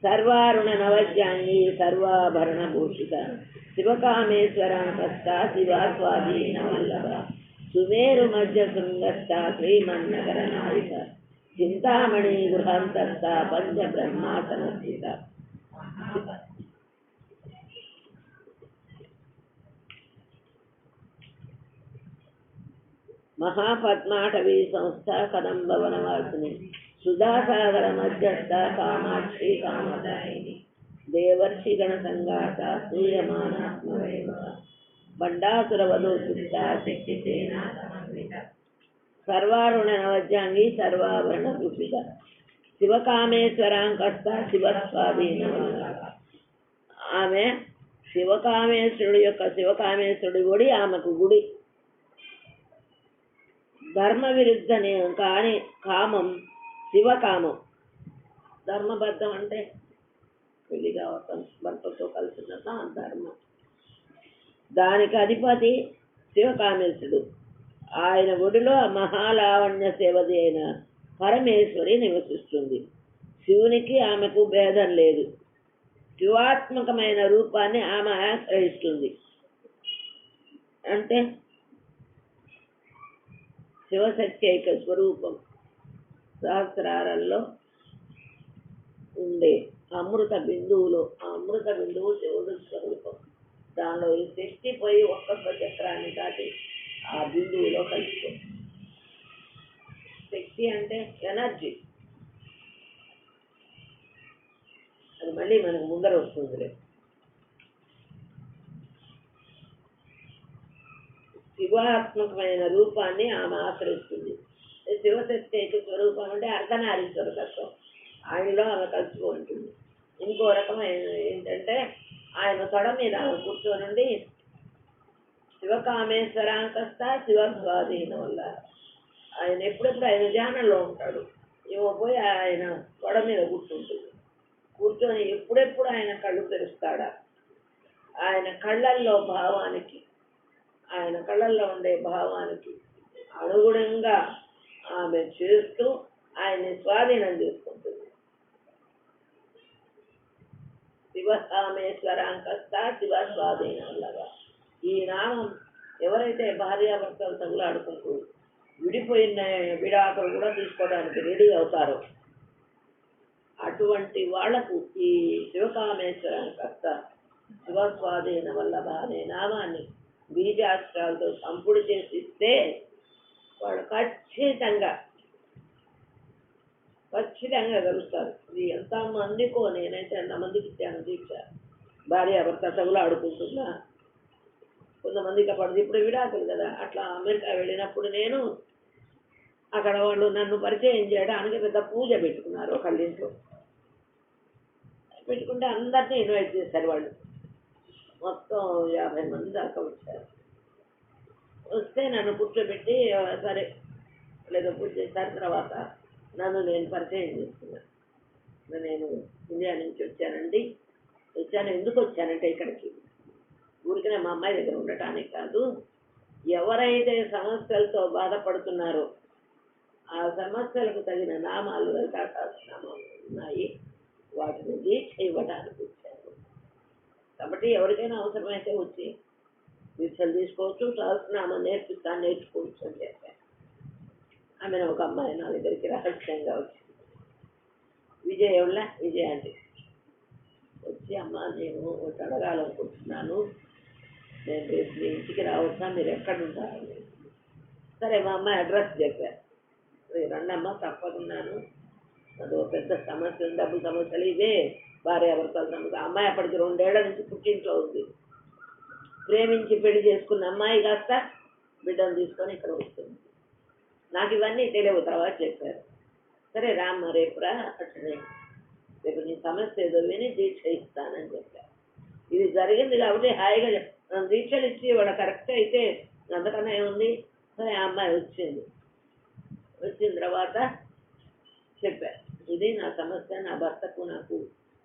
సర్వారుణ నవజ్యాంగి సర్వాభరణ భూషిత శివకామేశ్వరాంకస్త శివాస్వాధీన వల్లభ సుమేరు మధ్య శృంగస్థ శ్రీమన్నగర నాయిక చింతామణి గృహాంతస్థ పంచ బ్రహ్మాసన స్థిత మహాపద్మాటవీ సంస్థ కదంబ వనవాసిని సుధాసాగర మధ్యస్థ కామాక్షి కామదాయిని దేవర్షి గణ సంగాత సూయమానాత్మవేమ బండాసుర వధూసుత శక్తి సేనా సమన్విత సర్వారుణ నవజ్యాంగి సర్వాభరణ భూషిత శివకామేశ్వరాంకస్త శివస్వాధీన వల్లభ. ఆమె శివకామేశ్వరుడు యొక్క శివకామేశ్వరుడి గుడి ఆమెకు గుడి. ధర్మ విరుద్ధ కాని కామం శివకామం. ధర్మబద్ధం అంటే పెళ్లి కావటం, భర్తతో కలిసి ధర్మం. దానికి అధిపతి శివకామేశ్వరుడు. ఆయన గుడిలో మహాలావణ్య సేవది అయిన పరమేశ్వరి నివసిస్తుంది. శివునికి ఆమెకు భేదం లేదు. శివాత్మకమైన రూపాన్ని ఆమె ఆశ్రయిస్తుంది. అంటే శివశక్తి స్వరూపం. సహస్రాలలో ఉండే అమృత బిందువులో ఆ అమృత బిందువు శివుడు స్వరూపం. దానిలో ఈ శక్తి పోయి ఒక్కొక్క చక్రాన్ని దాటి ఆ బిందువులో కలుసుకో. శక్తి అంటే ఎనర్జీ. అది మళ్ళీ మనకు ముందర వస్తుంది. శివాత్మకమైన రూపాన్ని ఆమె ఆశ్రయిస్తుంది. శివశక్తి అయితే స్వరూపం అంటే అర్ధనారీశ్వర తత్వం. ఆయనలో ఆమె కలుసుకో ఉంటుంది. ఇంకో రకమైన ఏంటంటే ఆయన తొడ మీద ఆమె కూర్చోనుండి శివకామేశ్వరాంకస్త శివస్వాధీన వల్ల ఆయన ఎప్పుడెప్పుడు ఆయన ధ్యానంలో ఉంటాడు. ఏమో పోయి ఆయన తొడ మీద కూర్చుంటుంది. కూర్చొని ఎప్పుడెప్పుడు ఆయన కళ్ళు తెరుస్తాడా, ఆయన కళ్ళల్లో భావానికి, ఆయన కళ్ళల్లో ఉండే భావానికి అనుగుణంగా ఆమె చేస్తూ ఆయన్ని స్వాధీనం చేసుకుంటుంది. శివకామేశ్వరాంకస్త శివ స్వాధీనం వల్లగా. ఈ నామం ఎవరైతే భార్యాభర్తలు తగులాడుకుంటూ విడిపోయిన విడాకులు కూడా తీసుకోవడానికి రెడీ అవుతారో అటువంటి వాళ్లకు ఈ శివకామేశ్వరాంకస్త శివస్వాధీన వల్లభ అనే నామాన్ని బీజాక్షరాలతో సంపుడు చేసి ఇస్తే వాళ్ళు ఖచ్చితంగా కలుస్తారు. ఇది ఎంతమందికో, నేనైతే ఎంతమందికి ఇచ్చాను దీక్ష. భార్యాభర్త తగులాడుకుంటున్నా, కొంతమందికి పడుతుంది. ఇప్పుడు విడాకులు కదా, అట్లా అమెరికా వెళ్ళినప్పుడు నేను అక్కడ వాళ్ళు నన్ను పరిచయం చేయడానికి పెద్ద పూజ పెట్టుకున్నారు. ఒకళ్ళింట్లో పెట్టుకుంటే అందరినీ ఇన్వైట్ చేశారు. వాళ్ళు మొత్తం 50 మంది దాకా వచ్చారు. వస్తే నన్ను కూర్చోబెట్టి సరే లేదా పూజ చేశారు. తర్వాత నన్ను నేను పరిచయం చేసుకున్నాను. నేను ఇండియా నుంచి వచ్చానండి. ఎందుకు వచ్చానంటే ఇక్కడికి ఊరికనే మా అమ్మాయి దగ్గర ఉండటానికి కాదు, ఎవరైతే సమస్యలతో బాధపడుతున్నారో ఆ సమస్యలకు తగిన నామాలు నామాలు ఉన్నాయి, వాటిని దీక్ష ఇవ్వడానికి వచ్చాను. కాబట్టి ఎవరికైనా అవసరమైతే వచ్చి దీక్షలు తీసుకోవచ్చు, సహస్రనామం నేర్చుకోవచ్చు అని చెప్పాను. ఆమెను ఒక అమ్మాయి నా దగ్గరికి రహస్యంగా వచ్చింది. విజయ అంటే వచ్చి, అమ్మ నేను ఒకటి అడగాలనుకుంటున్నాను, నేను రేపు మీ ఇంటికి రావచ్చా, మీరు ఎక్కడుంటారు? సరే మా అమ్మాయి అడ్రస్ చెప్పారు. రండమ్మ తప్పకున్నాను, అది పెద్ద సమస్య, డబ్బు సమస్యలు ఇవే, భార్యాభర్తల సమస్య. అమ్మాయి అప్పటికి 2 ఏళ్ల నుంచి పుట్టింట్లో ఉంది. ప్రేమించి పెళ్లి చేసుకున్న అమ్మాయి కాస్త బిడ్డను తీసుకొని ఇక్కడ వస్తుంది. నాకు ఇవన్నీ తెలియవు, తర్వాత చెప్పారు. సరే రామ్మ రేపురా, అట్లనే రేపు నీ సమస్య ఏదో విని దీక్ష ఇస్తానని చెప్పారు. ఇది జరిగింది కాబట్టి హాయిగా దీక్షలు ఇచ్చి వాడు కరెక్ట్ అయితే అంతకన్నా ఏముంది. సరే ఆ అమ్మాయి వచ్చింది. వచ్చిన తర్వాత చెప్పారు, ఇది నా సమస్య, నా భర్తకు నాకు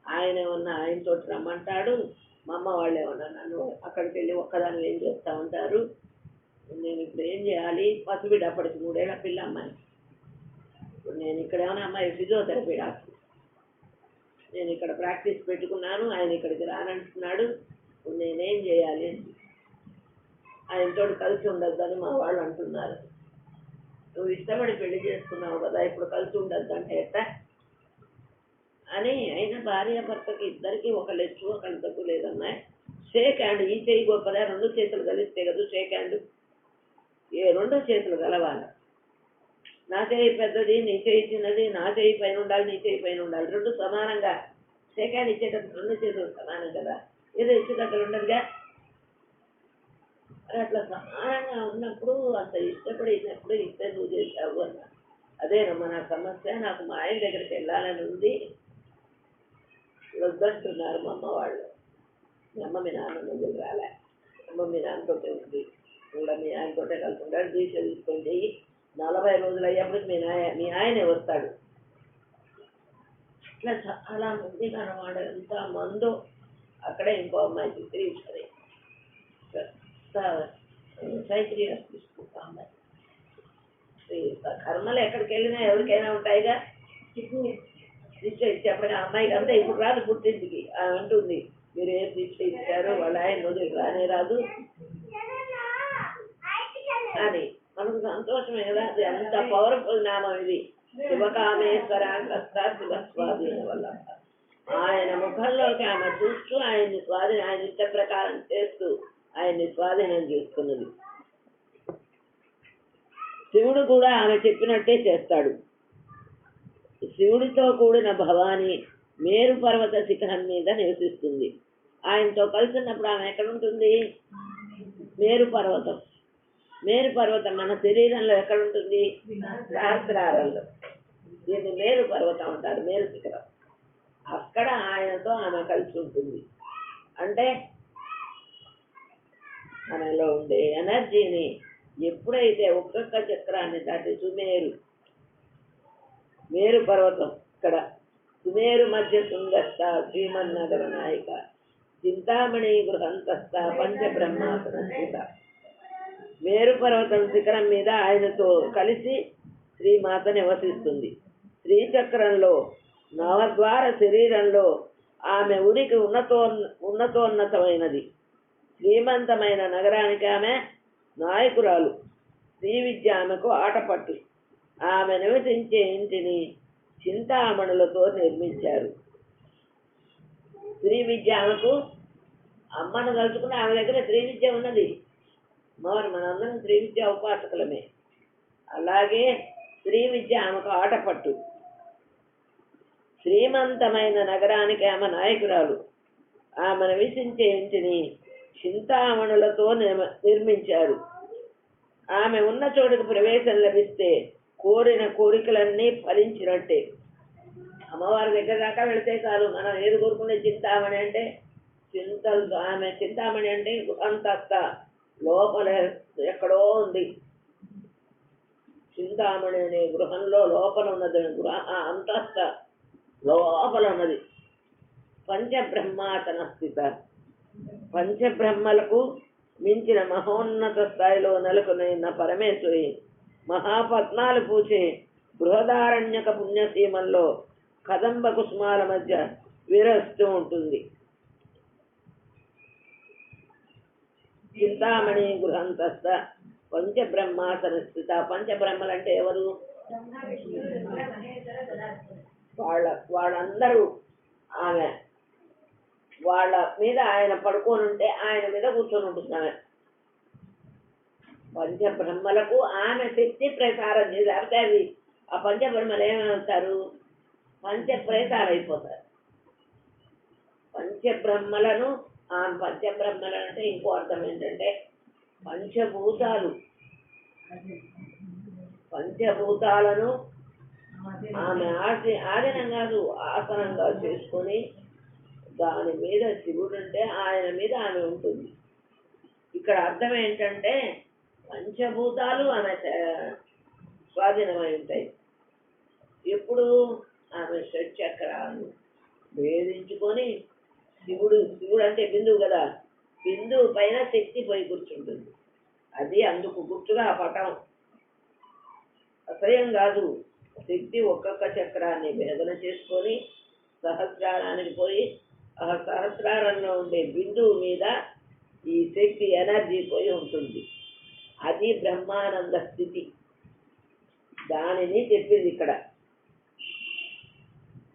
ఆయన ఏమన్నా ఆయనతో రమ్మంటాడు, మా అమ్మ వాళ్ళు ఏమన్నా నన్ను అక్కడికి వెళ్ళి ఒక్కదాన్ని ఏం చేస్తూ ఉంటారు, నేను ఇప్పుడు ఏం చేయాలి? పసిబిడ్డ అప్పటికి 3 ఏళ్ల పిల్ల అమ్మాయి. ఇప్పుడు నేను ఇక్కడ ఏమైనా అమ్మాయి ఫిజియోథెరపీ డాక్టర్, నేను ఇక్కడ ప్రాక్టీస్ పెట్టుకున్నాను, ఆయన ఇక్కడికి రానంటున్నాడు, ఇప్పుడు నేనేం చేయాలి? ఆయనతో కలిసి ఉండొద్దని మా వాళ్ళు అంటున్నారు. నువ్వు ఇష్టపడి పెళ్లి చేసుకున్నావు కదా, ఇప్పుడు కలిసి ఉండొద్దు అంటే ఎట్ట అని. అయినా భార్య భర్తకి ఇద్దరికి ఒకళ్ళు ఎక్కువ ఒకళ్ళు తక్కువ లేదన్నా. షేక్ హ్యాండ్, ఈ చేయి గొప్పదా, రెండు చేతులు కలిస్తే కదా షేక్ హ్యాండ్. రెండు చేతులు కలవాలి. నా చేయి పెద్దది, నీ చేయి చిన్నది, నా చేయి పైన ఉండాలి, నీ చేయి పైన ఉండాలి, రెండు సమానంగా షేక్ హ్యాండ్ ఇచ్చేటప్పుడు రెండు చేతులు సమానం కదా, ఏదో ఇచ్చేటప్పుడు ఉండదుగా. అట్లా సమానంగా ఉన్నప్పుడు అంత ఇష్టపడినప్పుడు ఇస్తే నువ్వు చేశావు అన్న. అదేనమ్మా నా సమస్య, నాకు మా ఆయన దగ్గరికి వెళ్ళాలని ఉంది, వద్దంటున్నారు మా అమ్మ వాళ్ళు. మీ అమ్మ మీ నాన్న దగ్గర రాలే, అమ్మ మీ నాన్నతోటే ఉంది, కూడా మీ ఆయనతోటే కలిసి ఉంటాడు, దీక్ష తీసుకొని చెయ్యి, 40 రోజులు అయ్యేప్పటికి మీ ఆయనే వస్తాడు. ఇట్లా చాలా మంది కనవాడు, ఎంత మందో. అక్కడే ఇంకో అమ్మాయి చిత్రీకరి సైత్రీయ తీసుకుంటా అమ్మాయి. కర్మలు ఎక్కడికి వెళ్ళినా ఎవరికైనా ఉంటాయిగా. దీక్ష ఇచ్చేప్పటికి అమ్మాయికి అంతా ఇప్పుడు రాదు పుట్టింటికి, అంటుంది మీరు ఏం దీక్ష ఇచ్చారో వాళ్ళ ఆయన రోజులు రానే రాదు అని. మనకు సంతోషమే కదా, అది అంత పవర్ఫుల్ నామం ఇది. శివకామేశ్వర శివస్వాధీన వల్ల ఆయన ముఖంలోకి ఆమె చూస్తూ ఆయన్ని స్వాధీనం, ఆయన ఇష్ట ప్రకారం చేస్తూ ఆయన్ని స్వాధీనం చేసుకున్నది. శివుడు కూడా ఆమె చెప్పినట్టే చేస్తాడు. శివుడితో కూడిన భవాని మేరు పర్వత శిఖరం మీద నివసిస్తుంది. ఆయనతో కలిసినప్పుడు ఆమె ఎక్కడ ఉంటుంది? మేరు పర్వతం. మేరు పర్వతం మన శరీరంలో ఎక్కడ ఉంటుంది? సహస్రారంలో. దీన్ని మేరు పర్వతం అంటారు, మేరు శిఖరం. అక్కడ ఆయనతో ఆమె కలిసి ఉంటుంది. అంటే మనలో ఉండే ఎనర్జీని ఎప్పుడైతే ఒక్కొక్క చక్రాన్ని దాటి మేరు పర్వతం ఇక్కడ సుమేరు మధ్య శృంగస్థ శ్రీమన్నగర నాయిక చింతామణి గృహంతస్థ పంచబ్రహ్మాసన స్థిత. మేరు పర్వతం శిఖరం మీద ఆయనతో కలిసి శ్రీమాత నివసిస్తుంది. శ్రీచక్రంలో నవద్వార శరీరంలో ఆమె ఉనికి ఉన్నతోన్నతమైనది. శ్రీమంతమైన నగరానికి ఆమె నాయకురాలు. శ్రీ విద్య ఆమెకు ఆటపట్టు. ఆమె నివసించే ఇంటిని చింతామణులతో నిర్మించారు. శ్రీ విద్య ఆమెకు, అమ్మను కలుసుకుని ఆమె దగ్గర శ్రీ విద్య ఉన్నది. మరి మనందరం శ్రీ విద్య ఉపాసకులమే. అలాగే శ్రీ విద్య ఆమెకు ఆటపట్టు. శ్రీమంతమైన నగరానికి ఆమె నాయకురాలు. ఆమె నివసించే ఇంటిని చింతామణులతో నిర్మించారు. ఆమె ఉన్న చోటుకు ప్రవేశం లభిస్తే కోరిన కోరికలన్నీ ఫలించినట్టే. అమ్మవారి దగ్గర దాకా వెళితే చాలు, మనం ఏది కోరుకునే. చింతామణి అంటే చింతలతో, ఆమె చింతామణి అంటే అంతస్త లోపల ఎక్కడో ఉంది. చింతామణి అనే గృహంలో లోపల ఉన్నది, అంతస్త లోపల ఉన్నది. పంచబ్రహ్మాసన స్థిత. పంచబ్రహ్మలకు మించిన మహోన్నత స్థాయిలో నెలకొన్న పరమేశ్వరి మహాపద్మాలు పూచే బృహదారణ్యక పుణ్యసీమల్లో కదంబ కుసుమాల మధ్య విరస్తూ ఉంటుంది. చింతామణి గృహంతస్థ పంచబ్రహ్మాసన స్థిత. పంచబ్రహ్మలు అంటే ఎవరు? వాళ్ళందరూ ఆమె వాళ్ళ మీద ఆయన పడుకొని ఉంటే ఆయన మీద కూర్చొని ఉంటుంది ఆమె. పంచబ్రహ్మలకు ఆమె శక్తి ప్రసారం చేసి అవి ఆ పంచబ్రహ్మలు ఏమవుతారు? పంచప్రేతాలు అయిపోతారు. పంచబ్రహ్మలను అంటే ఇంకో అర్థం ఏంటంటే పంచభూతాలను ఆమె ఆధీనం కాదు, ఆసనంగా చేసుకొని దాని మీద శివుడు అంటే ఆయన మీద ఆమె ఉంటుంది. ఇక్కడ అర్థం ఏంటంటే పంచభూతాలు ఆమె స్వాధీనమై ఉంటాయి. ఎప్పుడు ఆమె షట్చక్రాలు భేదించుకొని శివుడు అంటే బిందువు కదా, బిందువు పైన శక్తి పోయి కూర్చుంటుంది. అది అందుకు గుర్తుగా ఆ పటం. అసహ్యం కాదు, శక్తి ఒక్కొక్క చక్రాన్ని భేదన చేసుకొని సహస్రారానికి పోయి ఆ సహస్రారంలో ఉండే బిందువు మీద ఈ శక్తి ఎనర్జీ పోయి ఉంటుంది. అది బ్రహ్మానంద స్థితి. దానిని చెప్పింది ఇక్కడ.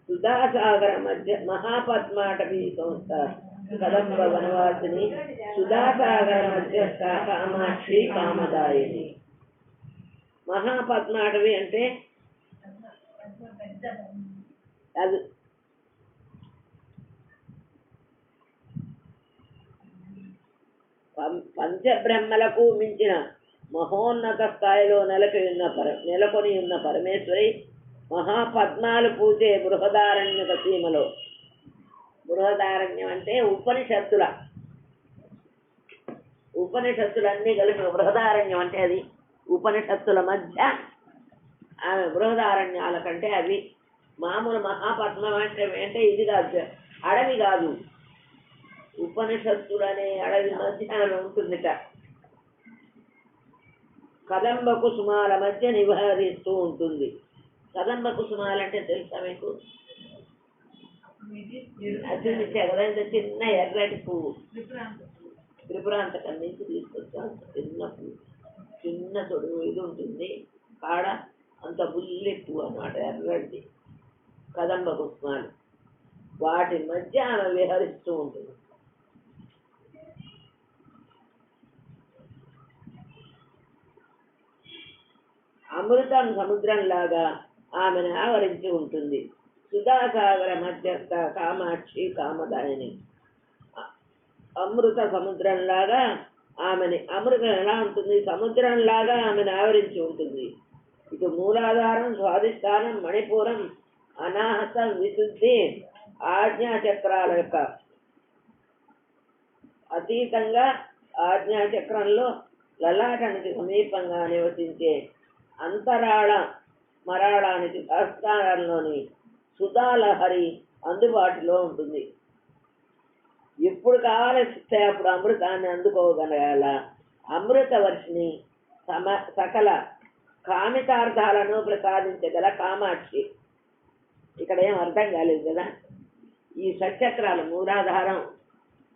సుధాసాగర మధ్య మహాపద్మాటవీ సంస్థ కదంబ వనవాసిని సుధాసాగర మధ్యస్థ కామాక్షి కామదాయిని. మహాపద్మాటవి అంటే అది పంచబ్రహ్మలకు మించిన మహోన్నత స్థాయిలో నెలకొని ఉన్న పరమేశ్వరి మహాపద్మాలు పూజే బృహదారణ్యక సీమలో. బృహదారణ్యం అంటే ఉపనిషత్తులన్నీ కలిపి బృహదారణ్యం అంటే అది ఉపనిషత్తుల మధ్య. ఆమె బృహదారణ్యాల కంటే అవి మామూలు మహాపద్మం అంటే ఇది కాదు, అడవి కాదు, ఉపనిషత్తులనే అడవి మధ్య ఆమె ఉంటుందిట. కదంబ కుసుమాల మధ్య నివారిస్తూ ఉంటుంది. కదంబ కుసుమాలు అంటే తెలుసా మీకు? అది కదా, ఇంత చిన్న ఎర్రటి పువ్వు, త్రిపురాంతకం నుంచి తీసుకొచ్చాం. చిన్న పువ్వు, చిన్న తొడుగు ఇది ఉంటుంది, కాడ అంత బుల్లి పువ్వు అన్నమాట, ఎర్రటి కదంబ కుసుమాలు. వాటి మధ్య ఆమె విహరిస్తూ ఉంటుంది. అమృతం సముద్రంలాగా ఆమెను ఆవరించి ఉంటుంది. సుధాసాగర మధ్యస్థ కామాక్షి కామదాయిని. అమృత సముద్రంలాగా ఆమెని, అమృతం ఎలా ఉంటుంది? సముద్రంలాగా ఆమెను ఆవరించి ఉంటుంది. ఇటు మూలాధారం, స్వాధిష్టానం, మణిపూరం, అనాహతం, విశుద్ధి, ఆజ్ఞాచక్రాల యొక్క అతీతంగా ఆజ్ఞాచక్రంలో లలాటానికి సమీపంగా నివసించే అంతరాళ మరాళానికి సహస్రారంలోని సుధాలహరి అందుబాటులో ఉంటుంది. ఎప్పుడు కావాల్సిస్తే అప్పుడు అమృతాన్ని అందుకోగలగాల అమృత వర్షిని సకల కామితార్థాలను ప్రసాదించగల కామాక్షి. ఇక్కడ ఏం అర్థం కాలేదు కదా. ఈ షట్చక్రాలు, మూలాధారం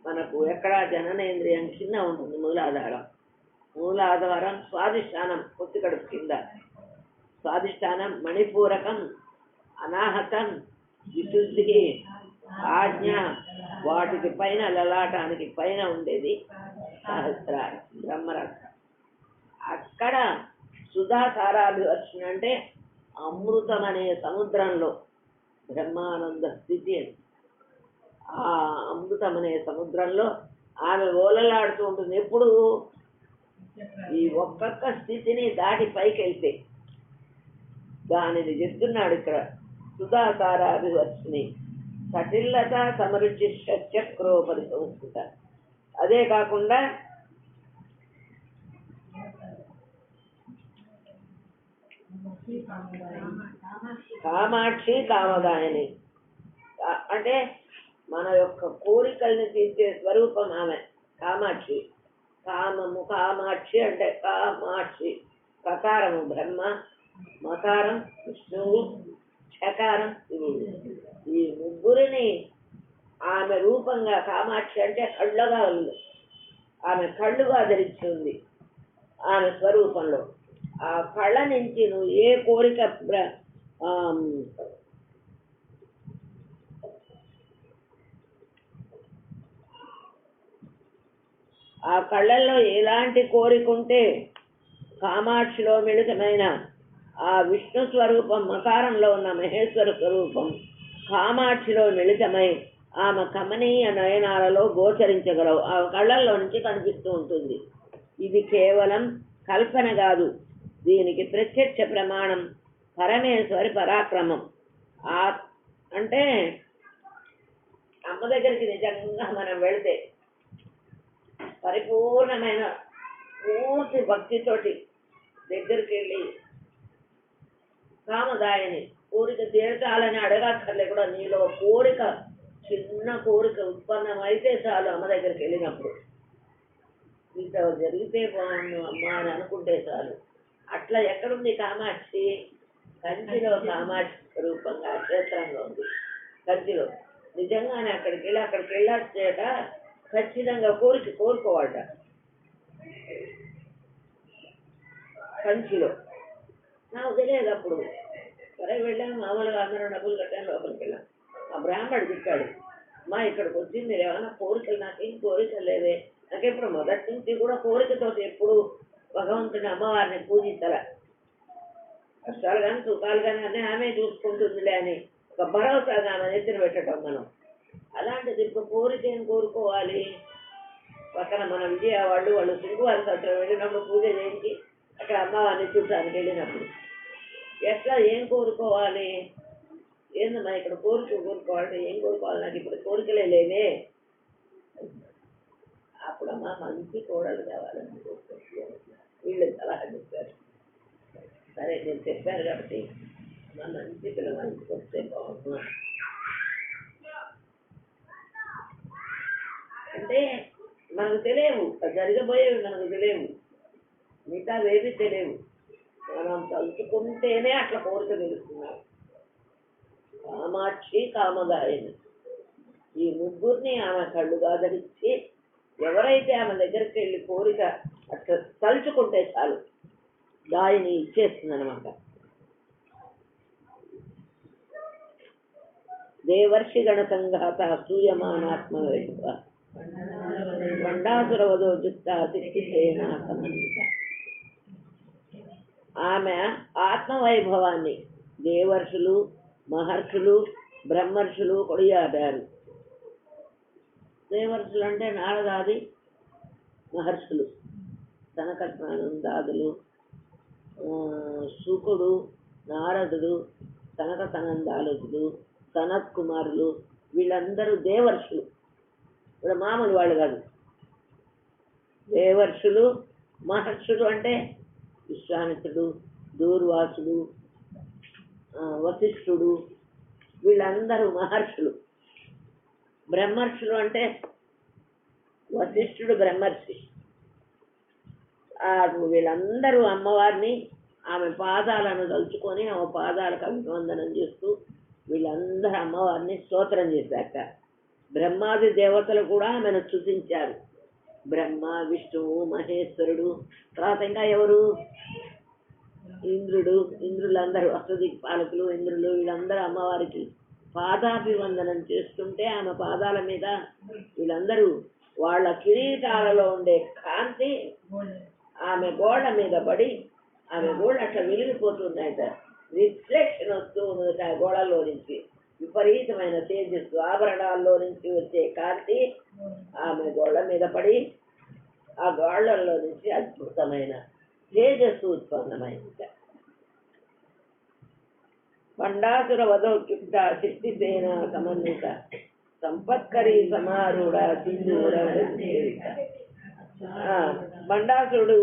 మనకు ఎక్కడ జననేంద్రియం కింద ఉంటుంది. మూలాధారం స్వాధిష్టానం పొత్తి కడుపు కింద, స్వాధిష్టానం మణిపూరకం, అనాహతం, విశుద్ధి, ఆజ్ఞ, వాటికి పైన లలాటానికి పైన ఉండేది సహస్రారం, బ్రహ్మరథ. అక్కడ సుధాసారాభివర్షణ అంటే అమృతం అనే సముద్రంలో బ్రహ్మానంద స్థితి అని. ఆ అమృతం అనే సముద్రంలో ఆమె ఓలలాడుతూ ఉంటుంది. ఎప్పుడు ఈ ఒక్కొక్క స్థితిని దాటి పైకి వెళ్తే దానిని చెప్తున్నాడు ఇక్కడ. సుధాసారాభివర్షిని సటిల్లత సమరుచి షట్చక్రోపరి సంస్కృత. అదే కాకుండా కామాక్షి కామదాయిని అంటే మన యొక్క కోరికల్ని తీర్చే స్వరూపం ఆమె కామాక్షి. కామము కామాక్షి అంటే కామాక్షి. ప్రకారము బ్రహ్మ, మకారం విష్ణువు, చకారం శివుడు. ఈ ముగ్గురిని ఆమె రూపంగా కామాక్షి అంటే కళ్ళుగా ఉంది. ఆమె కళ్ళుగా ధరించి ఆమె స్వరూపంలో. ఆ కళ్ళ నుంచి నువ్వు ఏ కోరిక ఆ కళ్ళల్లో ఎలాంటి కోరికుంటే కామాక్షిలో మిళితమైన ఆ విష్ణు స్వరూపం, మకారంలో ఉన్న మహేశ్వర స్వరూపం కామాక్షిలో మిళితమై ఆమె కమనీయ నయనాలలో గోచరించగలవు. ఆ కళ్ళల్లో నుంచి కనిపిస్తూ ఉంటుంది. ఇది కేవలం కల్పన కాదు, దీనికి ప్రత్యక్ష ప్రమాణం పరమేశ్వరి పరాక్రమం. అంటే అమ్మ దగ్గరికి నిజంగా మనం వెళితే పరిపూర్ణమైన పూర్తి భక్తితోటి దగ్గరికి వెళ్ళి కామదాయిని కోరిక తీర్చాలని అడగక్కర్లే కూడా. నీలో కోరిక, చిన్న కోరిక ఉత్పన్నమైతే చాలు అమ్మ దగ్గరికి వెళ్ళినప్పుడు. ఇంత జరిగితే బాగుండు అమ్మ అని అనుకుంటే చాలు. అట్లా ఎక్కడుంది కామాక్షి? కంచిలో కామాక్షి రూపంగా క్షేత్రంలో ఉంది. కంచిలో. నిజంగానే అక్కడికి వెళ్ళొచ్చేట ఖచ్చితంగా కోరుకోవాలట కంచిలో. నాకు తెలియదు అప్పుడు. సరే వెళ్ళాను, మామూలుగా అందరూ డబ్బులు కట్టాను, లోపలికి వెళ్ళాను. ఆ బ్రాహ్మడు చెప్పాడు, అమ్మా ఇక్కడికి వచ్చి మీరు ఏమైనా కోరికలు, నాకేం కోరికలు లేదే, నాకెప్పుడు మొదటి నుంచి కూడా కోరికతో ఎప్పుడు భగవంతుని అమ్మవారిని పూజించాల, కష్టాలు కానీ సుఖాలు కానీ అన్నీ ఆమె చూసుకుంటుందిలే అని ఒక భరోసాగా ఆమె ఎత్తున పెట్టడం మనం. అలాంటిది ఇప్పుడు కోరిక ఏం కోరుకోవాలి? పక్కన మన విజయ వాళ్ళు సింగువారి సత్రం వెళ్ళినప్పుడు పూజ చేయించి అక్కడ అమ్మవారిని చూడటానికి వెళ్ళినప్పుడు ఎట్లా ఏం కోరుకోవాలి? ఏందమ్మా ఇక్కడ కోరుకోవాలంటే ఏం కోరుకోవాలి? నాకు ఇప్పుడు కోరికలే లేవే. అప్పుడమ్మా మంచి కోడలు కావాలని కోరుకుంటున్నాను. వీళ్ళు సలహా చెప్పారు. సరే నేను చెప్పారు కాబట్టి మా మంచి పిల్ల మంచికి వస్తే బాగుంటున్నా అంటే మనకు తెలియవు, జరగబోయేవి మనకు తెలియవు, మిగతా వేవి తెలియవు. మనం తలుచుకుంటేనే అట్లా కోరిక తెలుస్తున్నాం. కామాక్షి కామదాయిని ఈ ముగ్గురిని ఆమె కళ్ళుగా ధరించి ఎవరైతే ఆమె దగ్గరికి వెళ్ళి కోరిక అట్లా తలుచుకుంటే చాలు దాయిని ఇచ్చేస్తుంది అనమాట. దేవర్షి గణ సంఘాత సూయమానాత్మ వండాసురవదో జుక్త తిష్టిసేనా సమన్విత. ఆమె ఆత్మవైభవాన్ని దేవర్షులు, మహర్షులు, బ్రహ్మర్షులు కొడియాడారు. దేవర్షులు అంటే నారదాది మహర్షులు, సనకసనందాదులు, శుకుడు, నారదుడు, సనక సనందాలుడు, సనత్ కుమారులు, వీళ్ళందరూ దేవర్షులు. ఇప్పుడు మామూలు వాళ్ళు కాదు. దేవర్షులు, మహర్షులు అంటే విశ్వామిత్రుడు, దూర్వాసుడు, వశిష్ఠుడు, వీళ్ళందరూ మహర్షులు. బ్రహ్మర్షులు అంటే వశిష్ఠుడు బ్రహ్మర్షి. వీళ్ళందరూ అమ్మవారిని ఆమె పాదాలను తలుచుకొని ఆమె పాదాలకు అభివందనం చేస్తూ వీళ్ళందరూ అమ్మవారిని స్తోత్రం చేశాక బ్రహ్మాది దేవతలు కూడా ఆమెను స్తుతించారు. బ్రహ్మ, విష్ణువు, మహేశ్వరుడు, తర్వాత ఇంకా ఎవరు? ఇంద్రులందరూ, అష్టదిక్పాలకులు, ఇంద్రులు, వీళ్ళందరూ అమ్మవారికి పాదాభివందనం చేస్తుంటే ఆమె పాదాల మీద వీళ్ళందరూ వాళ్ళ కిరీటాలలో ఉండే కాంతి ఆమె గోళ్ళ మీద పడి ఆమె గోళ్ళు అట్లా వెలిగిపోతున్నాయట. రిఫ్లెక్షన్ వస్తూ ఉన్నదట ఆ గోళల్లో నుంచి. విపరీతమైన తేజస్సు, ఆభరణాల్లో నుంచి వచ్చే కాంతి ఆమె గోళ్ళ మీద పడి ఆ గోళ్ళల్లో నుంచి అద్భుతమైన తేజస్సు ఉత్పన్నమైంది. పండాసుర వధోక్యుక్త శక్తిసేన సమన్విత సంపత్కరీ సమారూఢ సింధూర. బండాసురుడు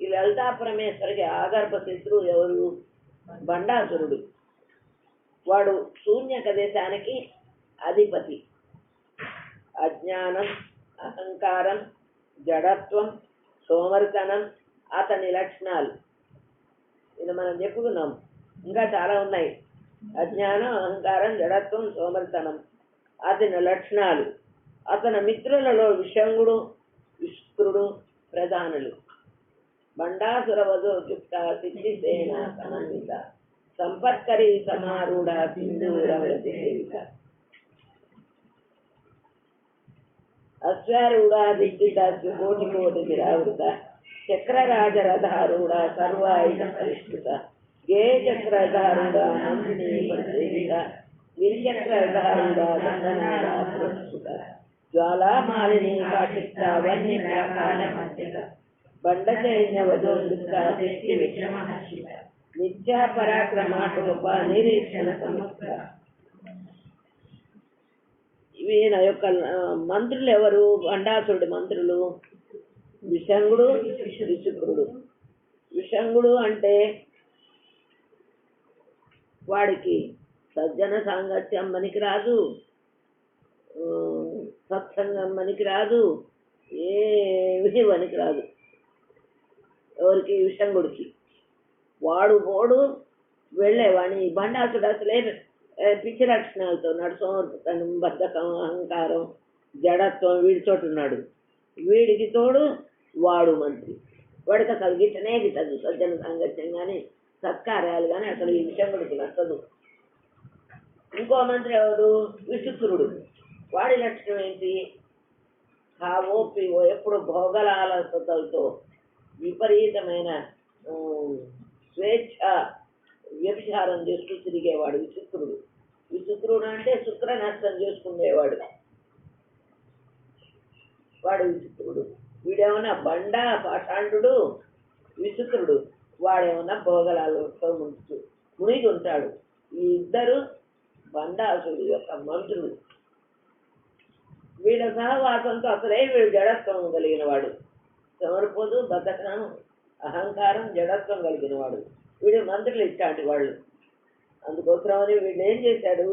ఈ లలితా పరమేశ్వరికి ఆగర్భ శత్రువు ఎవరు? బండాసురుడు. వాడు శూన్యక దేశానికి అధిపతి. అజ్ఞానం, అహంకారం, జడత్వం, సోమరితనం అతని లక్షణాలు. ఇది మనం చెప్పుకున్నాం, ఇంకా చాలా ఉన్నాయి. అజ్ఞానం, అహంకారం, జడత్వం, సోమరితనం అతని లక్షణాలు. అతని మిత్రులలో విషంగుడు, విష్కృడు ప్రధానులు. బండాసుర వధోక్యుక్త సిద్ధిసేన సమన్విత సంపత్కరీ సమారూఢ సింధూర సేవిత. అశ్వారూఢ దిగ్గిత కోటి కోటి విరావృత చక్రరాజరథారూఢ సర్వాయుధ పరిష్కృత గేయ చక్రధారూఢ నందిని పరిసేవిత గిరిచక్రధారూఢ దండనాథ పురస్కృత జ్వాలామాలిని కాఠిష్ట వన్య వ్యాపార మధ్యత బండచైన్య వధోన్విత శక్తి విక్రమహర్షిత నిత్యా పరాక్రమాటోప నిరీక్షణ సమస్త. ఈయన యొక్క మంత్రులు ఎవరు? బండాసురుడి మంత్రులు విషంగుడు, విశుక్రుడు. విషంగుడు అంటే వాడికి సజ్జన సాంగత్యం మనకి రాదు, సత్సంగం మనకి రాదు, ఏమి మనకి రాదు. ఎవరికి? విషంగుడికి. వాడు వెళ్ళేవాడిని. బండాసుడు అసలే పిచ్చి లక్షణాలతో ఉన్నాడు. సోమర్పతనం, బద్ధకం, అహంకారం, జడత్వం వీడితోటి ఉన్నాడు. వీడికి తోడు వాడు మంత్రి. వాడికి అసలు గిట్టనే గిట్టదు సజ్జన సాంగత్యం కానీ సత్కార్యాలు కానీ అసలు ఈ విషయం కూడా నచ్చదు. ఇంకో మంత్రి ఎవరు? విచిత్రుడు. వాడి లక్షణం ఏంటి? కావో పీవో ఎప్పుడు భోగలాలసతలతో విపరీతమైన స్వేచ్ఛ వ్యభిచారం చేస్తూ తిరిగేవాడు విచిత్రుడు. విచిత్రుడు అంటే శుక్ర నష్టం చేసుకునేవాడు వాడు విచిత్రుడు. వీడేమన్నా బండ పాషాండు విచిత్రుడు. వాడేమన్నా భోగలాలతో మునిగి ఉంటాడు. ఈ ఇద్దరు బండాసుడి యొక్క మంత్రులు. వీళ్ళ సహవాసంతో అసలే వీడు జడత్వం కలిగిన వాడు. సమర్పోదు, బద్ధకం, అహంకారం, జడత్వం కలిగిన వాడు. వీడు మంత్రులు ఇచ్చాంటి వాళ్ళు. అందుకోసమని వీళ్ళు ఏం చేశాడు?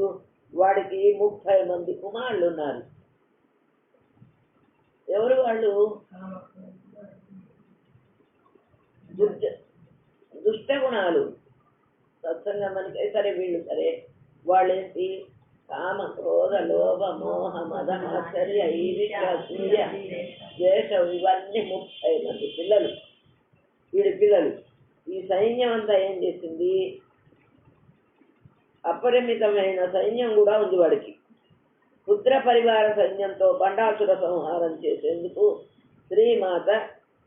వాడికి 30 మంది కుమారులు ఉన్నారు. ఎవరు వాళ్ళు? దుష్ట గుణాలు. సత్సంగం మనకి సరే వీళ్ళు సరే వాళ్ళేంటి? కామ, క్రోధ, లోభ, మోహ, మద, ఆశ్చర్య, ఈర్ష్య, సూర్య, ద్వేషం, ఇవన్నీ 30 మంది పిల్లలు వీడి పిల్లలు. ఈ సైన్యం అంతా ఏం చేసింది? అపరిమితమైన సైన్యం కూడా ఉంది వాడికి. పుత్ర పరివార సైన్యంతో బండాసుర సంహారం చేసేందుకు శ్రీమాత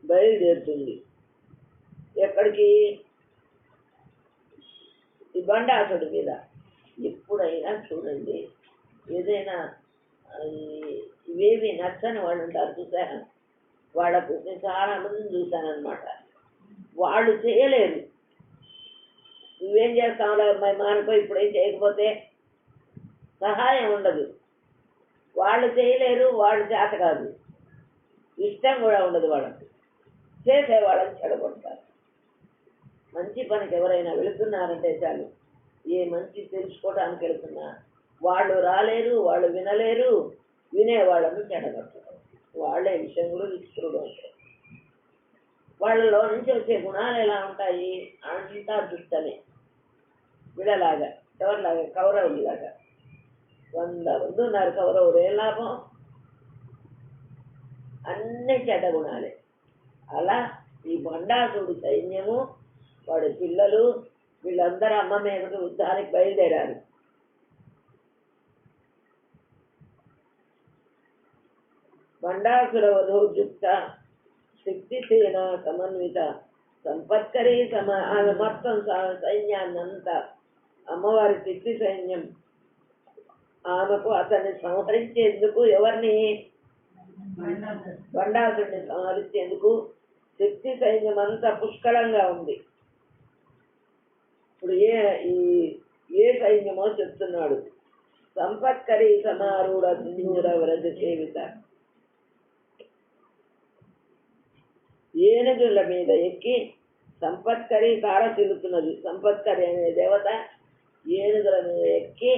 బయలుదేరుతుంది. ఎక్కడికి? ఈ బండాసుడి మీద. ఎప్పుడైనా చూడండి, ఏదైనా ఇవేవి నచ్చని వాళ్ళు ఉంటారు చూసాను. వాళ్ళకు నేను చాలా మందిని చూశానమాట. వాళ్ళు చేయలేరు. నువ్వేం చేస్తావు అమ్మాయి మానుకో, ఇప్పుడేం చేయకపోతే సహాయం ఉండదు. వాళ్ళు చేయలేరు, వాళ్ళు చేత కాదు, ఇష్టం కూడా ఉండదు వాళ్ళకి. చేసే వాళ్ళని చెడగొడతారు. మంచి పనికి ఎవరైనా వెళుతున్నారంటే చాలు, ఏ మంచి తెలుసుకోవడానికి వెళుతున్నా వాళ్ళు రాలేరు, వాళ్ళు వినలేరు, వినేవాళ్ళను చెడగొట్టరు. వాళ్ళే విషయంలో విచిత్రుడు ఉంటారు. వాళ్ళలో నుంచి వచ్చే గుణాలు ఎలా ఉంటాయి? అంతా దుష్టమే. వీళ్ళలాగా ఎవరిలాగా? కౌరవులాగా 100 మంది ఉన్నారు కౌరవులు. ఏం లాభం? అన్ని చెడ్డ గుణాలే. అలా ఈ బండాసుడి సైన్యము, వాడి పిల్లలు, వీళ్ళందరూ అమ్మ మీదకు యుద్ధానికి బయలుదేరారు. బండాసుర వధోజుక్త శక్తిసేన సమన్విత సంపత్కరీ ఆమె మొత్తం సైన్యాన్నంతా, అమ్మవారి శక్తి సైన్యం ఆమెకు అతన్ని సంహరించేందుకు, ఎవరిని? బండాసుడిని సంహరించేందుకు శక్తి సైన్యం అంతా పుష్కలంగా ఉంది. ఇప్పుడు ఏ సైన్యమో చెప్తున్నాడు. సంపత్కరీ సమారూఢ సింధూర వ్రజ సేవిత. ఏనుగుల మీద ఎక్కి సంపత్కరి తారసిల్లుతున్నది. సంపత్కరి అనే దేవత ఏనుగుల మీద ఎక్కి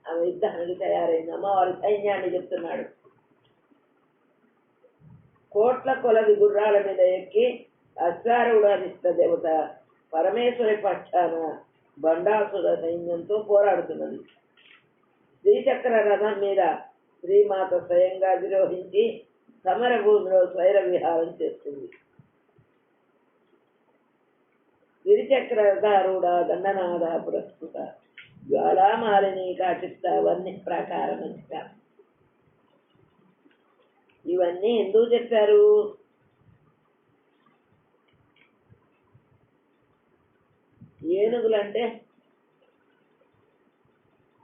ఆమె యుద్ధానికి తయారైంది. అమ్మవారి సైన్యాన్ని చెప్తున్నాడు. కోట్ల కొలది గుర్రాల మీద ఎక్కి అశ్వారూఢనిష్ట దేవత పరమేశ్వరి పక్షాన బండాసుర సైన్యంతో పోరాడుతున్నది. శ్రీచక్ర రథం మీద శ్రీమాత స్వయంగా విరోహించి సమర భూమిలో స్వైర విహారం చేస్తుంది. గిరిచక్ర రథారూఢ దండనాథ పురస్కృత జ్వాలామాలిని కాచిత్త వన్ని ప్రాకారమంచిత. ఇవన్నీ ఎందుకు చెప్పారు? ఏనుగులంటే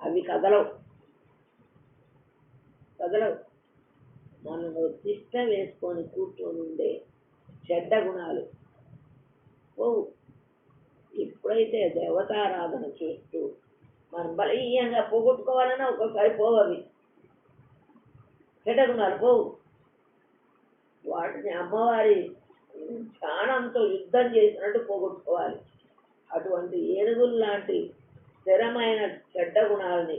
అవి కదలవు. మనము తిష్ట వేసుకొని కూర్చొని ఉండే చెడ్డ గుణాలు పోవు. ఎప్పుడైతే దేవతారాధన చేస్తూ మనం బలీయంగా పోగొట్టుకోవాలన్నా ఒక్కొక్కసారి పోవవి చెడ్డ గుణాలు పోవు. వాటిని అమ్మవారి ప్రాణంతో యుద్ధం చేసినట్టు పోగొట్టుకోవాలి. అటువంటి ఏనుగులు లాంటి స్థిరమైన చెడ్డ గుణాలని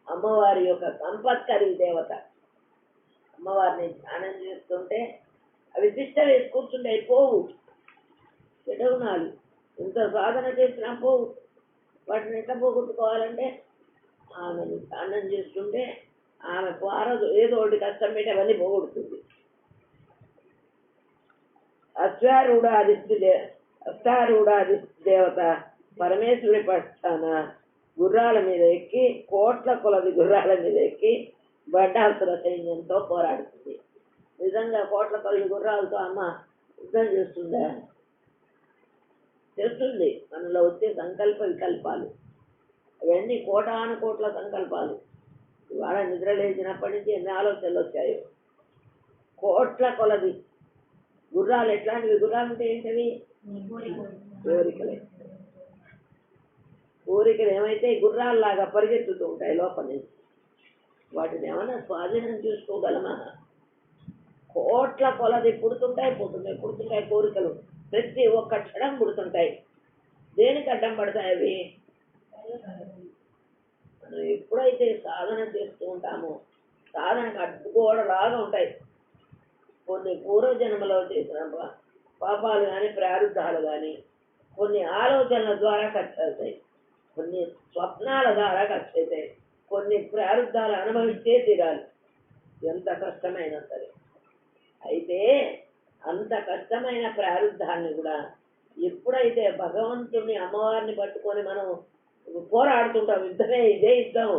అమ్మవారి యొక్క సంపత్కరీ దేవత అమ్మవారిని ధ్యానం చేస్తుంటే అవి తిష్ట వేసి కూర్చుంటే పోవు. చెడ్డ గుణాలు ఎంత సాధన చేసినా పోవు. వాటిని ఎట్లా పోగొట్టుకోవాలంటే ఆమెను స్నానం చేస్తుంటే ఆమె పారదు, ఏదో ఒకటి కష్టం పెట్టి అవన్నీ పోగొడుతుంది. అశ్వారూఢాది దేవత పరమేశ్వరి పక్షాన గుర్రాల మీద ఎక్కి, కోట్ల కొలది గుర్రాల మీద ఎక్కి బండాసుర సైన్యంతో పోరాడుతుంది. నిజంగా కోట్ల కొలది గుర్రాలతో అమ్మ యుద్ధం చేస్తుందా? చేస్తుంది. మనలో వచ్చే సంకల్ప వికల్పాలు అవన్నీ కోటాను కోట్ల సంకల్పాలు. ఇవాళ నిద్ర లేచినప్పటి నుంచి ఎన్ని ఆలోచనలు వచ్చాయో. కోట్ల కొలది గుర్రాలు. ఎట్లాంటివి గుర్రాలు అంటే ఏంటవి? కోరికలే. కోరికలు ఏమైతే గుర్రాల్లాగా పరిగెత్తుతూ ఉంటాయి లోపల నుంచి. వాటిని ఏమైనా స్వాధీనం చేసుకోగలమా? కోట్ల కొలది పుడుతుంటాయి, పుడుతుంటాయి కోరికలు. ప్రతి ఒక్క క్షణం పుడుతుంటాయి. దేనికి అడ్డం పడతాయి అవి? మనం ఎప్పుడైతే సాధన చేస్తూ ఉంటామో సాధనకు అడ్డుకోవడలాగా ఉంటాయి. కొన్ని పూర్వజన్మలో చేసిన పాపాలు కానీ ప్రారంధాలు కానీ కొన్ని ఆలోచనల ద్వారా ఖర్చు అవుతాయి, కొన్ని స్వప్నాల ద్వారా ఖర్చు అవుతాయి, కొన్ని ప్రారంధాలు అనుభవించే తీరాలి, ఎంత కష్టమైనా సరే. అయితే అంత కష్టమైన ప్రారంధాన్ని కూడా ఎప్పుడైతే భగవంతుని అమ్మవారిని పట్టుకొని మనం పోరాడుతుంటాం, యుద్ధమే, ఇదే యుద్ధం.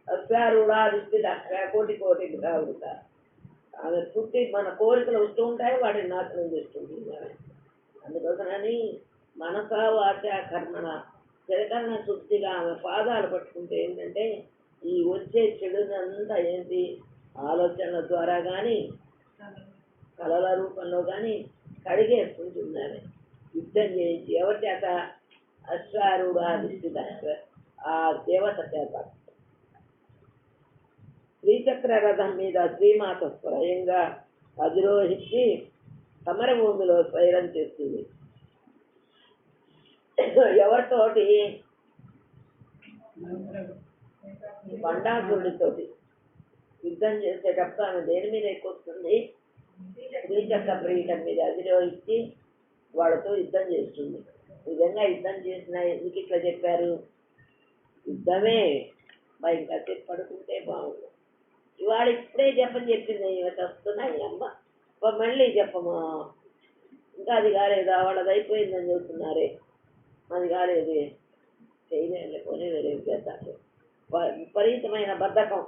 అశ్వారూఢాదిష్టిత కోటి కోటి గ్రావుత. ఆమె పుట్టి మన కోరికలు వస్తూ ఉంటాయి, వాటిని నాశనం చేస్తుంది. అందుకోసమని మనస వాచ కర్మణ చిరకరణ శుద్ధిగా ఆమె పాదాలు పట్టుకుంటే ఏంటంటే ఈ వచ్చే చెడునంతా ఏంటి ఆలోచనల ద్వారా కానీ కళల రూపంలో కానీ కడిగేస్తుంటుంది. ఆమె యుద్ధం చేయించి ఎవరి చేత? అశ్వారూఢాదిష్టిత ఆ దేవత చేత. శ్రీచక్ర రథం మీద శ్రీమాత స్వయంగా అధిరోహించి సమరభూమిలో స్వైరం చేస్తుంది. ఎవరితోటి? బండాసురుడితోటి యుద్ధం చేసేటప్పుడు ఆమె దేని మీద ఎక్కువస్తుంది? శ్రీచక్ర ప్రీఠం మీద అధిరోహించి వాళ్ళతో యుద్ధం చేస్తుంది. నిజంగా యుద్ధం చేసిన ఎందుకు ఇట్లా చెప్పారు? యుద్ధమే. ఇంకా చెప్పి పడుకుంటే బాగుంది. ఇవాళ ఇప్పుడే జపం చెప్పింది, వస్తున్నాయి అమ్మ మళ్ళీ చెప్పమా, ఇంకా అది కాలేదా? వాళ్ళది అయిపోయిందని చెబుతున్నారే, అది కాలేదు, చేయలేకపోతే వేరే చేద్దాం. విపరీతమైన బద్ధకం,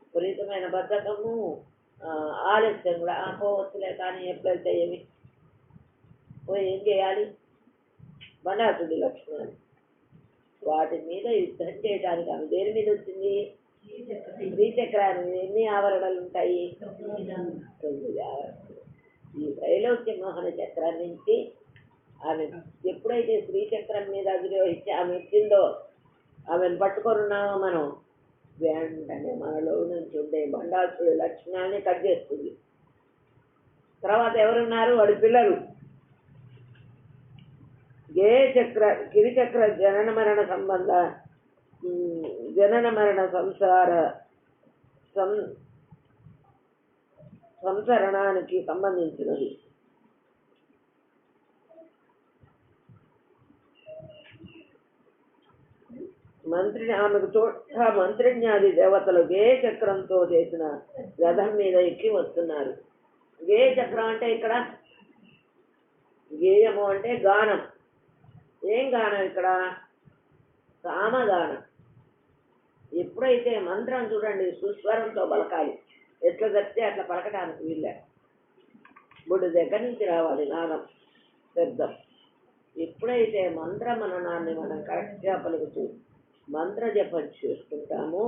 విపరీతమైన బద్ధకము, ఆలస్యం కూడా. పోవచ్చులే కానీ ఎప్పుడైతే ఏమి పోయి ఏం చేయాలి? బండాసుడి లక్షణాలు. వాటి మీద యుద్ధం చేయడానికి ఆమె దేని మీద వచ్చింది? శ్రీచక్రాన్ని. ఎన్ని ఆవరణలు ఉంటాయి? 9 ఆవరణలు. ఈ త్రైలోక్య మోహన చక్రం నుంచి ఆమె ఎప్పుడైతే శ్రీచక్రం మీద అధిరోహించి ఆమె ఎక్కిందో, ఆమెను పట్టుకొనున్నామో మనం, వెంటనే మనలో నుంచి ఉండే బండాసుడి లక్షణాలని కట్ చేస్తుంది. తర్వాత ఎవరున్నారు? వాడి పిల్లలు. గిరిచక్ర జనన మరణ సంబంధ జనన మరణ సంసరణానికి సంబంధించినది. ఆమెకు మంత్రిజ్ఞాది దేవతలు గేయ చక్రంతో చేసిన రథం మీద ఎక్కి వస్తున్నారు. గేయ చక్రం అంటే ఇక్కడ గేయము అంటే గానం. ఏం గానం ఇక్కడ? సామగానం. ఎప్పుడైతే మంత్రం చూడండి సుస్వరంతో పలకాలి, ఎట్లా చెప్తే అట్లా పలకడానికి వీళ్ళే. బుడ్డు దగ్గర నుంచి రావాలి నాదం, శబ్దం. ఎప్పుడైతే మంత్ర మననాన్ని మనం కరెక్ట్గా పలుకుతూ మంత్ర జపం చేసుకుంటామో,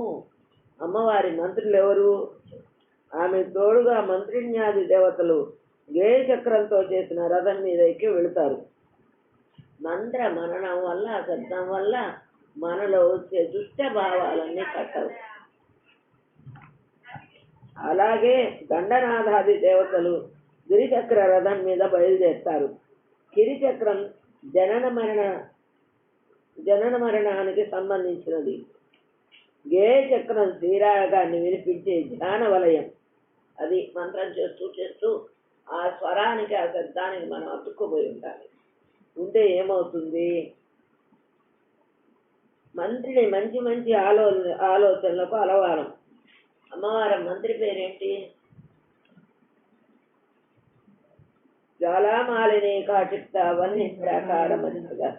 అమ్మవారి మంత్రులు ఎవరు? ఆమె తోడుగా మంత్రిజ్ఞాది దేవతలు గేయ చక్రంతో చేసిన రథం మీద ఎక్కి వెళుతారు. మంత్ర మననం వల్ల, శబ్దం వల్ల మనలో వచ్చే దుష్ట భావాలన్నీ కట్టవు. అలాగే దండనాథాది దేవతలు గిరిచక్ర రథం మీద బయలుదేరుతారు. గిరిచక్రం జనన మరణానికి సంబంధించినది. గేయ చక్రం శ్రీరాగాన్ని వినిపించే ధ్యాన వలయం. అది మంత్రం చేస్తూ చేస్తూ ఆ స్వరానికి, ఆ శబ్దానికి మనం అతుక్కుపోయి ఉండాలి. ఉంటే ఏమవుతుంది? మంత్రిని మంచి మంచి ఆలోచనలకు అలవారం. అమ్మవారి మంత్రి పేరేంటి? జ్వాలామాలిని కాచిత్త వన్ని ప్రాకారమంతగా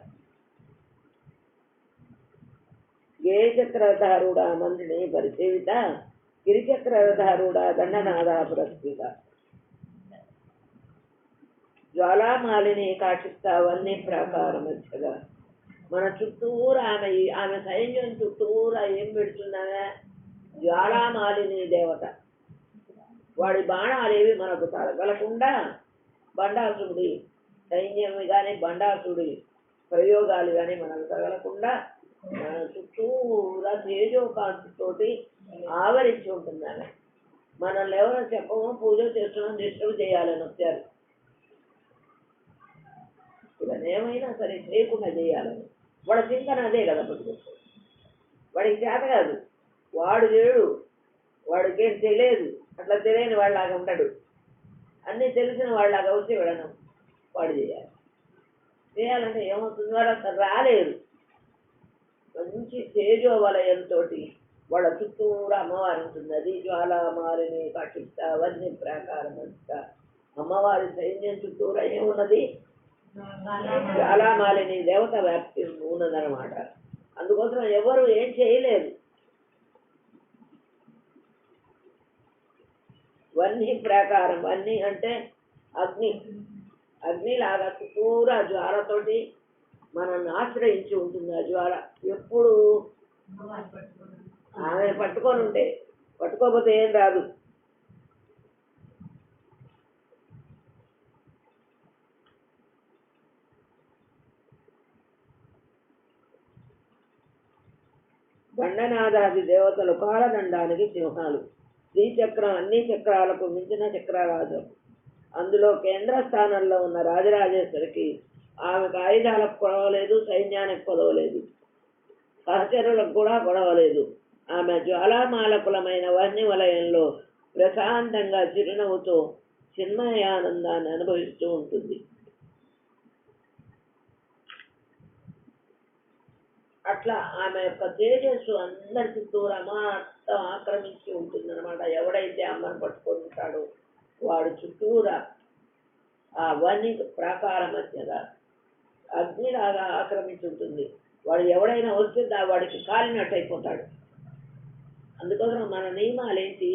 ఏ చక్రధారుడ మంత్రిని పరిసేవిత గిరిచక్రధారుడ దండనాథ పురస్కృత. జ్వాలామాలిని కాచిత్త వన్ని ప్రాకారమంతగా మన చుట్టూరా ఆమె సైన్యం చుట్టూరా ఏం పెడుతున్నావా? జ్వాలామాలిని దేవత. వాడి బాణాలేవి మనకు తగలకుండా బండాసుడి సైన్యం కానీ బండాసుడి ప్రయోగాలు కానీ మనకు తగలకుండా మన చుట్టూరా తేజోకాంతితోటి ఆవరించి ఉంటుంది ఆమె. మనల్ని ఎవరో చెప్పమో పూజ చేస్తున్నాం డిస్టర్బ్ చేయాలని వచ్చారు. ఇలా ఏమైనా సరే చేయకుండా చేయాలని వాడి చింతన అదే కదా. పట్టుకొచ్చాడు వాడికి చేత కాదు, వాడు లేడు, వాడికేం తెలియదు, అట్లా తెలియని వాళ్ళలాగా ఉంటాడు. అన్నీ తెలిసిన వాళ్ళలాగా వచ్చి వెళ్ళను వాడు చేయాలి. చేయాలంటే ఏమవుతుంది? వాడు అసలు రాలేరు. మంచి తేజో వలయంతో వాళ్ళ చుట్టూరా అమ్మవారి ఉంటుంది. అది జ్వాలామాలిని కాచిత్త వన్ని ప్రాకారం అంతా. అమ్మవారి సైన్యం చుట్టూరా ఏమున్నది? జ్వాలామాలిని దేవత వ్యాప్తి ఉన్నదనమాట. అందుకోసం ఎవరు ఏం చేయలేరు. వన్ని ప్రాకారం, వన్ని అంటే అగ్ని. అగ్నిలాగా చుట్టూరా జ్వాలతోటి మనల్ని ఆశ్రయించి ఉంటుంది. ఆ జ్వాల ఎప్పుడు ఆమె పట్టుకొని ఉంటే, పట్టుకోకపోతే ఏం రాదు. దండనాదాది దేవతలు కాలదండానికి సింహాలు. శ్రీచక్రం అన్ని చక్రాలకు మించిన చక్రరాజు. అందులో కేంద్ర స్థానంలో ఉన్న రాజరాజేశ్వరికి ఆమెకు ఆయుధాలకు కొడవలేదు, సైన్యానికి కొడవలేదు, సహచరులకు కూడా కొడవలేదు. ఆమె జ్వాలామాలకులమైన వన్య వలయంలో ప్రశాంతంగా చిరునవ్వుతో చిన్మయానందాన్ని అనుభవిస్తూ ఉంటుంది. అట్లా ఆమె యొక్క తేజస్సు అందరి చుట్టూరా మొత్తం ఆక్రమించి ఉంటుంది అనమాట. ఎవడైతే అమ్మను పట్టుకొని ఉంటాడో వాడు చుట్టూరా ఆ వన్ని ప్రాకార మధ్యగా అగ్నిలాగా ఆక్రమించి ఉంటుంది. వాడు ఎవడైనా వస్తే వాడికి కాలినట్టు అయిపోతాడు. అందుకోసం మన నియమాలేంటి?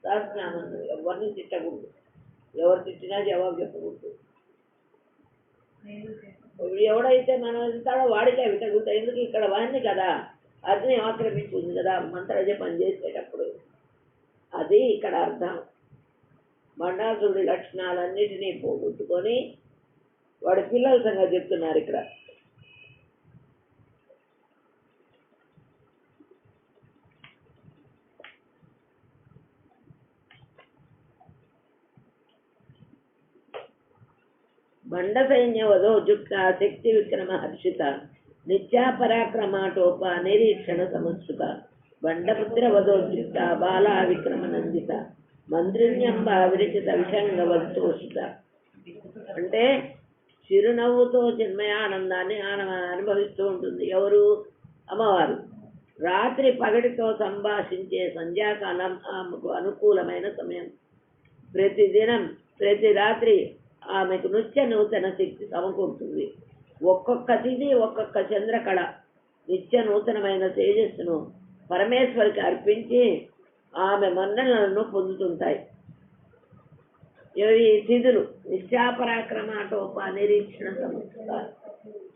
సహస్రనామం ఎవరిని తిట్టకూడదు, ఎవరు తిట్టినా జవాబు చెప్పకూడదు. ఎవడైతే మనం వెళ్తాడో వాడికే అవి తగులుతాయి. ఎందుకు? ఇక్కడ వాడిని కదా అగ్ని ఆక్రమించింది కదా మంత్ర జపం చేసేటప్పుడు. అది ఇక్కడ అర్థం. బండాసురుడి లక్షణాలన్నిటినీ పోగొట్టుకొని వాడి పిల్లల సంగతి చెప్తున్నారు ఇక్కడ. బండ సైన్య వధోజుక్త శక్తి విక్రమ హర్షిత నిత్యా పరాక్రమాటోప నిరీక్షణ సముత్సుక బండపుత్ర వధోజుక్త బాలా విక్రమ నందిత మంత్రిణ్యంబ విరచిత విషంగ వస్తోషిత. అంటే చిరునవ్వుతో చిన్మయానందాన్ని అనుభవిస్తూ ఉంటుంది. ఎవరు? అమ్మవారు. రాత్రి పగటితో సంభాషించే సంధ్యాకాలం ఆమెకు అనుకూలమైన సమయం. ప్రతిదినం ప్రతి రాత్రి ఆమెకు నిత్య నూతన శక్తి సమకూరుతుంది. ఒక్కొక్క తిథి ఒక్కొక్క చంద్రకళ నిత్య నూతనమైన తేజస్సును పరమేశ్వరికి అర్పించి ఆమె మన్ననలను పొందుతుంటాయి. ఇవి తిథులు. నిత్యాపరాక్రమాటోప నిరీక్షణ సమస్త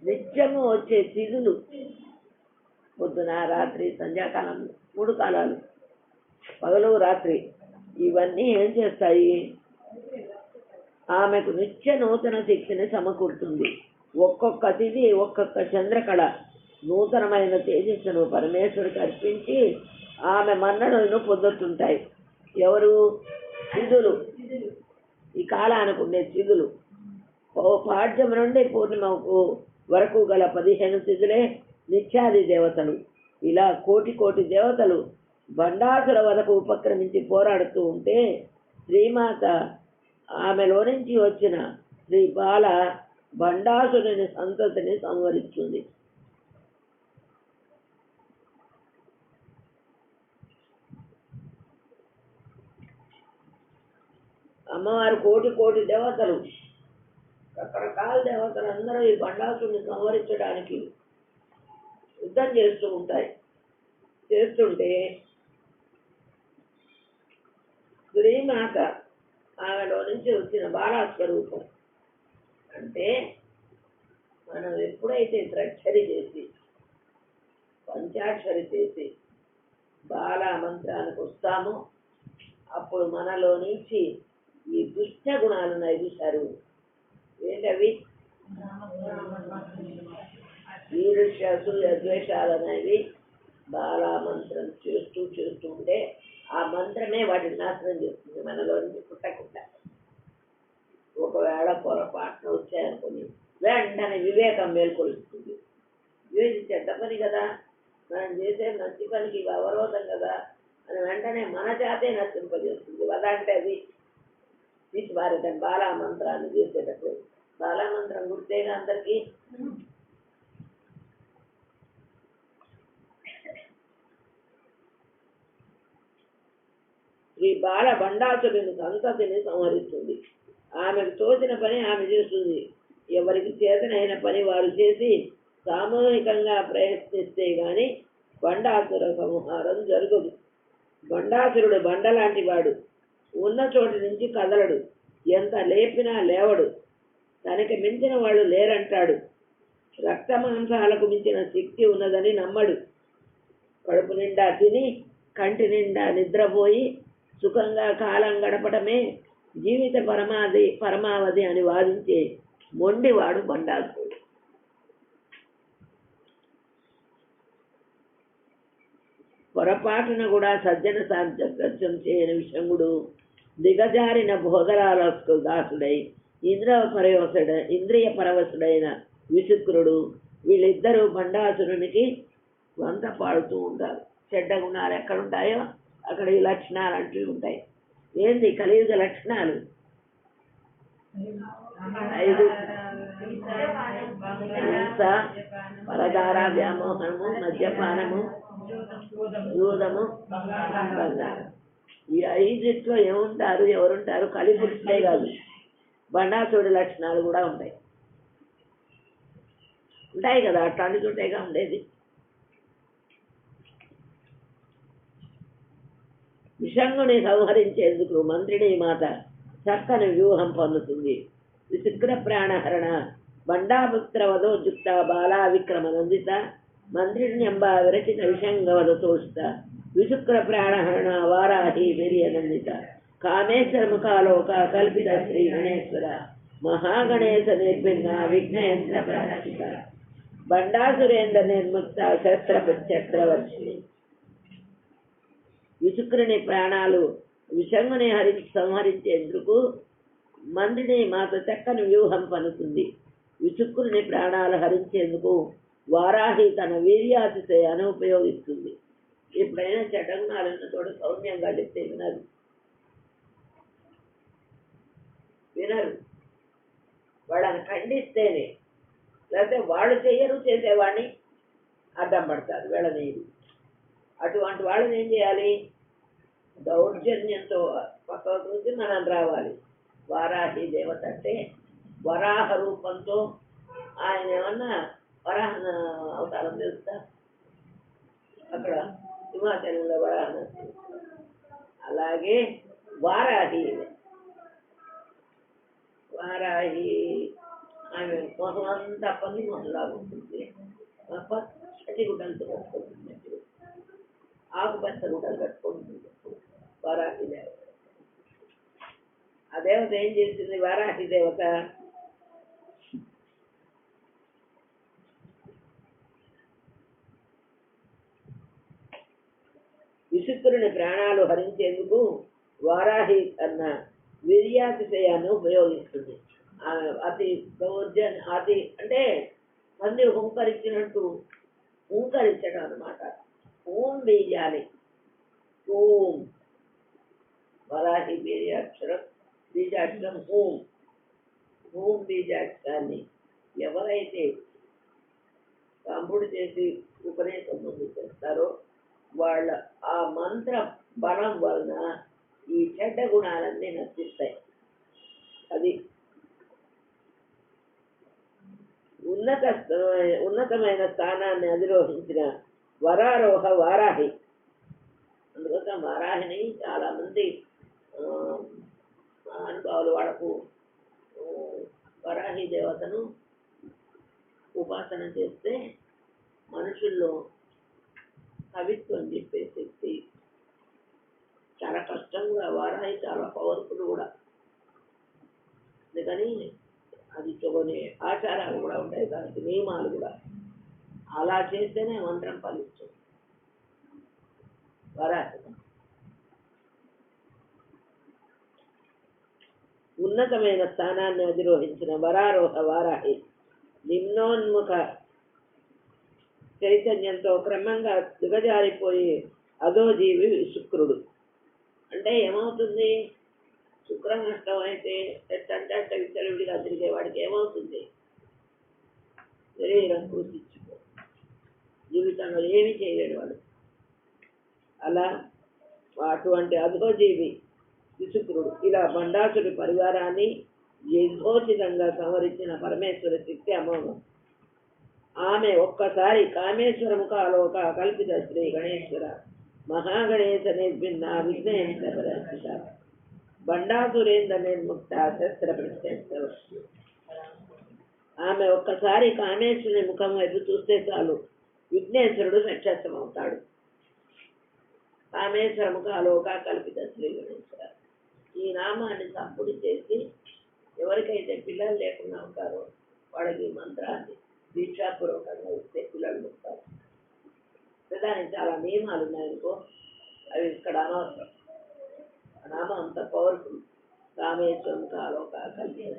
నిత్యము వచ్చే తిథులు పొద్దున రాత్రి సంధ్యాకాలం 3 కాలాలు, పగలు రాత్రి. ఇవన్నీ ఏం చేస్తాయి? ఆమెకు నిత్య నూతన శక్తిని సమకూరుతుంది. ఒక్కొక్క తిథి ఒక్కొక్క చంద్రకళ నూతనమైన తేజస్సును పరమేశ్వరికి అర్పించి ఆమె మన్ననలను పొందుతుంటాయి. ఎవరు? తిథులు. ఈ కాలానికి ఉండే తిథులు పాడ్యం నుండి పూర్ణిమకు వరకు గల 15 తిథులే నిత్యాది దేవతలు. ఇలా కోటి కోటి దేవతలు బండాసుల వరకు ఉపక్రమించి పోరాడుతూ ఉంటే శ్రీమాత ఆమెలో నుంచి వచ్చిన శ్రీ బాల బండాసుని సంతతిని సంహరిస్తుంది. అమ్మవారు కోటి కోటి దేవతలు, రకరకాల దేవతలు అందరూ ఈ బండాసుని సంహరించడానికి యుద్ధం చేస్తుంటే శ్రీమాత ఆమెలో నుంచి వచ్చిన బాలాస్వరూపం. అంటే మనం ఎప్పుడైతే త్రక్షరి చేసి పంచాక్షరి చేసి బాలా మంత్రానికి వస్తామో అప్పుడు మనలో నుంచి ఈ దుష్ట గుణాలు చూశారు. ఏంటవి? ఈర్ష్య అసూయ ద్వేషాలు అనేవి బాలా మంత్రం చేస్తూ ఉంటే ఆ మంత్రమే వాటిని నాశనం చేస్తుంది మనలో నుంచి పుట్టకుండా. ఒకవేళ పొరపాటున వచ్చాయనుకుని వెంటనే వివేకం మేల్కొలుస్తుంది. ఇది చెడ్డ పని కదా, మనం చేసే మంచి పనికి ఇవి అవరోధం కదా అని వెంటనే మన చేతే నశింపజేస్తుంది. అదంటే అది తీసి భారతం బాలా మంత్రాన్ని చేసేటప్పుడు. బాలా మంత్రం గుర్తేగా అందరికీ. ఈ బాల బండాసురుని సంతతిని సంహరిస్తుంది. ఆమెకు తోచిన పని ఆమె చేస్తుంది. ఎవరికి చేతనైన పని వారు చేసి సామూహికంగా ప్రయత్నిస్తే గాని బండాసుర సంహారం జరగదు. బండాసురుడు బండలాంటి వాడు. ఉన్న చోటు నుంచి కదలడు. ఎంత లేపినా లేవడు. తనకి మించిన వాళ్ళు లేరంటాడు. రక్త మాంసాలకు మించిన శక్తి ఉన్నదని నమ్మడు. కడుపు నిండా తిని కంటి నిండా నిద్రపోయి సుఖంగా కాలం గడపడమే జీవిత పరమావధి అని వాదించే మొండివాడు బండాసురుడు. పొరపాటున కూడా సజ్జన సాధ్యం చేయని విషంగుడు, దిగజారిన భోగరాలకు దాసుడై ఇంద్రియ పరవశుడైన విశుక్రుడు, వీళ్ళిద్దరూ బండాసురునికి వంత పాడుతూ ఉంటారు. చెడ్డ గుణాలు ఎక్కడుంటాయో అక్కడ ఈ లక్షణాలు అంటూ ఉంటాయి. ఏంది కలియుగ లక్షణాలు? 5: హింస, పరదార వ్యామోహము, మద్యపానము, జూదము, బంగారం. ఈ 5 ఏముంటారు? ఎవరుంటారు? కలిపురుషుడే కాదు, బండాసురుడి లక్షణాలు కూడా ఉంటాయి కదా. అట్లాంటి చోటేగా ఉండేది. విషంగుని సంహరించేందుకు మంత్రిని మాత చక్కని వ్యూహం పన్నుతుంది. విశుక్ర ప్రాణహరణ బండాపుత్ర వధోజుక్త బాలా విక్రమ నందిత మంత్రిణ్యంబ విరచిత విషంగవద తోషిత విశుక్ర ప్రాణహరణ వారాహి వీర్య నందిత కామేశ్వర ముఖాలోక కల్పిత శ్రీ గణేశ్వర మహాగణేశ నిర్భిన్న విఘ్నేశ్వర ప్రహసిత బండాసురేంద్ర నిర్ముక్త చక్రవర్షిణి. విశుక్రుని ప్రాణాలు విషంగుని సంహరించేందుకు మంత్రిని మాత చక్కని వ్యూహం పన్నుతుంది. విశుక్రుని ప్రాణాలు హరించేందుకు వారాహి తన వీర్యాతిశయాన్ని ఉపయోగిస్తుంది. ఎప్పుడైనా చటగుణాలను తోడు సౌమ్యంగా చెప్తే వినరు. వాళ్ళని ఖండిస్తేనే, లేకపోతే వాళ్ళు చెయ్యరు, చేసేవాడిని అడ్డం పడతారు, వెళ్ళనీరు. అటువంటి వాళ్ళని ఏం చేయాలి? దౌర్జన్యంతో పక్కకు చూసి మనం రావాలి. వారాహి దేవత అంటే వరాహ రూపంతో ఆయన ఏమన్నా వరాహ అవతారం తెలుస్తా? అక్కడ హిమాచలంలో వరాహ, అలాగే వారాహి ఆమె మొహం అంతా పంది మొహంలాగా ఉంటుంది. పచ్చటి గుడ్డలతో కట్టుకుంటున్నట్టు, ఆకుపచ్చ గుడ్డలు కట్టుకుంటుంది వారాహి దేవత. ఆ దేవత ఏం చేసింది? వారాహి దేవత విశుక్రుని ప్రాణాలు హరించేందుకు వారాహి అన్న వీర్యాతిశయాన్ని ఉపయోగిస్తుంది. ఆమె అతి అంటే పంది హుంకరించినట్టు హుంకరించడం అన్నమాట. ఓం బీజాలి, ఓం వరాహి బీజాక్షరం ఓం. ఓం బీజాక్షరాన్ని ఎవరైతే కంపుడు చేసి ఉపదేశం ముందు చేస్తారో వాళ్ళ ఆ మంత్ర బలం వలన ఈ చెడ్డ గుణాలన్నీ నశిస్తాయి. అది ఉన్నతమైన స్థానాన్ని అధిరోహించిన వరారోహ వారాహి. అందుకోసం వారాహిని చాలా మంది మహానుభావులు వాళ్ళకు వరాహి దేవతను ఉపాసన చేస్తే మనుషుల్లో కవిత్వం చెప్పే శక్తి చాలా కష్టం కూడా. వారాహి చాలా పవర్ఫుల్ కూడా. అందుకని అది కొన్ని ఆచారాలు కూడా ఉంటాయి, దానికి నియమాలు కూడా. అలా చేస్తేనే మంత్రం ఫలిస్తుంది. వరాహి ఉన్నతమైన స్థానాన్ని అధిరోహించిన వరారోహ వారాహి నిమ్నోన్ముఖ చైతన్యంతో క్రమంగా దిగజారిపోయి అధోజీవి శుక్రుడు. అంటే ఏమవుతుంది? శుక్రం నష్టం అయితే ఎట్టంటే అట్ట విచ్చలవిడిగా తిరిగే వాడికి ఏమవుతుంది? శరీరం కృషించుకో, జీవితంలో ఏమీ చేయలేడు వాడు. అలా అటువంటి అధోజీవి శుక్రుడు ఇలా బండాసుడి పరివారాన్ని యథోచితంగా సంహరించిన పరమేశ్వర శక్తి అమోఘం. ఆమె ఒక్కసారి కామేశ్వరముఖ అలోక కల్పిత శ్రీ గణేశ్వర మహాగణేశ నిర్భిన్న విఘ్నేశ్వర బండాసురేంద్ర నిర్ముక్త శస్త్ర ప్రత్యక్ష. ఆమె ఒక్కసారి కామేశ్వరుని ముఖం వైపు చూస్తే చాలు విఘ్నేశ్వరుడు ప్రత్యక్షం అవుతాడు. కామేశ్వరముఖ అలోక కల్పిత శ్రీ గణేశ్వర. ఈ నామాన్ని సంపుడి చేసి ఎవరికైతే పిల్లలు లేకుండా ఉంటారో వాళ్ళకి మంత్రాన్ని దీక్షాపూర్వకంగా ఇస్తే పిల్లలు ఉంటారు. దానికి చాలా నియమాలు ఉన్నాయనుకో, అవి ఇక్కడ అనవసరం. ఆ నామం అంత పవర్ఫుల్. కామేశ్వరం కాలోక కల్పిత.